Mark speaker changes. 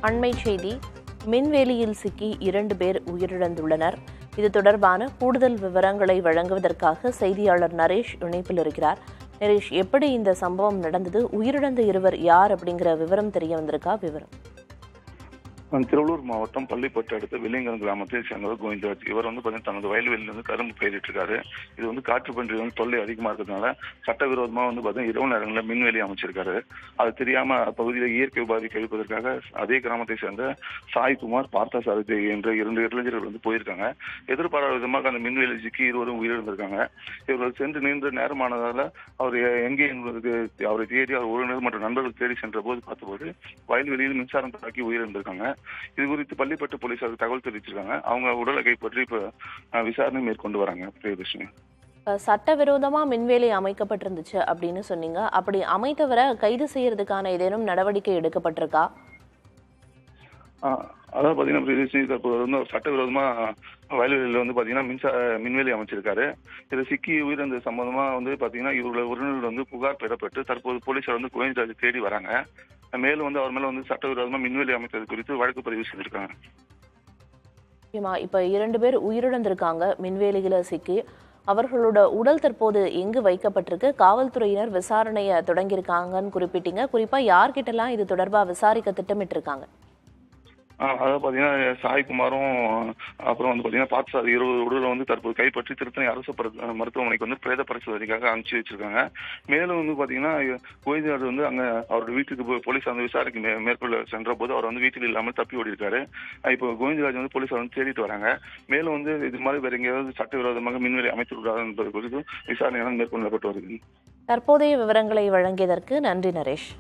Speaker 1: அண்மை செய்தி. மின்வேலியில் சிக்கி 2 பேர் உயிரிழந்துள்ளனர். இது தொடர்பான கூடுதல் விவரங்களை வழங்குவதற்காக செய்தியாளர் நரேஷ் இணைப்பில் இருக்கிறார். நரேஷ், எப்படி இந்த சம்பவம் நடந்தது? உயிரிழந்த இருவர் யார் அப்படிங்கிற விவரம் தெரிய வந்திருக்கா? விவரம்.
Speaker 2: திருவள்ளூர் மாவட்டம் பள்ளிப்பட்டு அடுத்த வெள்ளியங்கரம் கிராமத்தை சேர்ந்தவர் கோவிந்தராஜ். இவர் தனது வயல்வெளியிலிருந்து கரும்பு பயிரிட்டு இருக்காரு. இது காற்று பன்றி தொல்லை அதிகமா இருக்கிறதுனால சட்டவிரோதமா இரவு நேரங்களில் மின்வேலி அமைச்சிருக்காரு. அது தெரியாம பகுதியில் இயற்கை உபாதி கழிப்பதற்காக அதே கிராமத்தை சேர்ந்த சாய்குமார், பார்த்தசாரதி என்ற 2 இளைஞர்கள் போயிருக்காங்க. எதிர்பாராத விதமாக அந்த மின்வேலி சிக்கி இருவரும் உயிரிழந்திருக்காங்க. இவர்கள் சென்று நீண்ட நேரமானதால அவர் எங்கே என்பதற்கு அவரை தேடி அவர் உறவினர் மற்றும் நண்பர்கள் தேடி சென்ற போது பார்த்தபோது வயல்வெளியில் மின்சாரம் தாக்கி உயிரிழந்திருக்காங்க. இது குறித்து பள்ளிப்பட்டு போலீசாருக்கு தகவல் தெரிவிச்சிருக்காங்க. அவங்க உடலை கைப்பற்றி இப்ப விசாரணை மேற்கொண்டு வராங்க. பிரியதர்ஷினி,
Speaker 1: சட்டவிரோதமா மின்வேலி அமைக்கப்பட்டிருந்துச்சு அப்படின்னு சொன்னீங்க. அப்படி அமைத்தவரை கைது செய்யறதுக்கான ஏதேனும் நடவடிக்கை எடுக்கப்பட்டிருக்கா?
Speaker 2: அதாவது பாத்தீங்கன்னா தற்போது சட்டவிரோதமா வயல்வெளியில மின்வேலி அமைச்சிருக்காரு. இதுல சிக்கி உயிரிழந்த சம்பந்தமா பாத்தீங்கன்னா இவருடைய உறவினர்கள் புகார் பெறப்பட்டு தற்போது போலீசார் கோவிந்தராஜ் தேடி வராங்க. மேலும் அவர் மேல சட்டவிரோதமா மின்வேலி அமைத்தது குறித்து வழக்கு பதிவு செஞ்சிருக்காங்க.
Speaker 1: இப்ப 2 பேர் உயிரிழந்திருக்காங்க மின்வேலியில சிக்கி. அவர்களோட உடல் தற்போது எங்கு வைக்கப்பட்டிருக்கு? காவல்துறையினர் விசாரணையை தொடங்கியிருக்காங்கன்னு குறிப்பிட்டீங்க. குறிப்பா யார்கிட்டலாம் இது தொடர்பா விசாரிக்க திட்டமிட்டு இருக்காங்க?
Speaker 2: அதாவது பாத்தீங்கன்னா சாய்குமாரும் அப்புறம் பார்த்தசாரதி உடலை தற்போது கைப்பற்றி திருத்தணி அரசு மருத்துவமனைக்கு பிரேத பரிசோதனைக்காக அனுப்பிச்சு வச்சிருக்காங்க. மேலும் பாத்தீங்கன்னா கோவிந்தராஜ் அங்க அவருடைய வீட்டுக்கு போலீசார் விசாரணை மேற்கொள்ள சென்ற போது அவர் வீட்டில் இல்லாமல் தப்பி ஓடி இருக்காரு. இப்போ கோவிந்தராஜ் போலீசார் தேடிட்டு வராங்க. மேலும் இது மாதிரி வேற எங்கேயாவது சட்டவிரோதமாக மின்வேலி அமைத்துள்ளார் என்பது குறித்து விசாரணை மேற்கொள்ளப்பட்டு வருகிறது.
Speaker 1: தற்போதைய விவரங்களை வழங்கியதற்கு நன்றி நரேஷ்.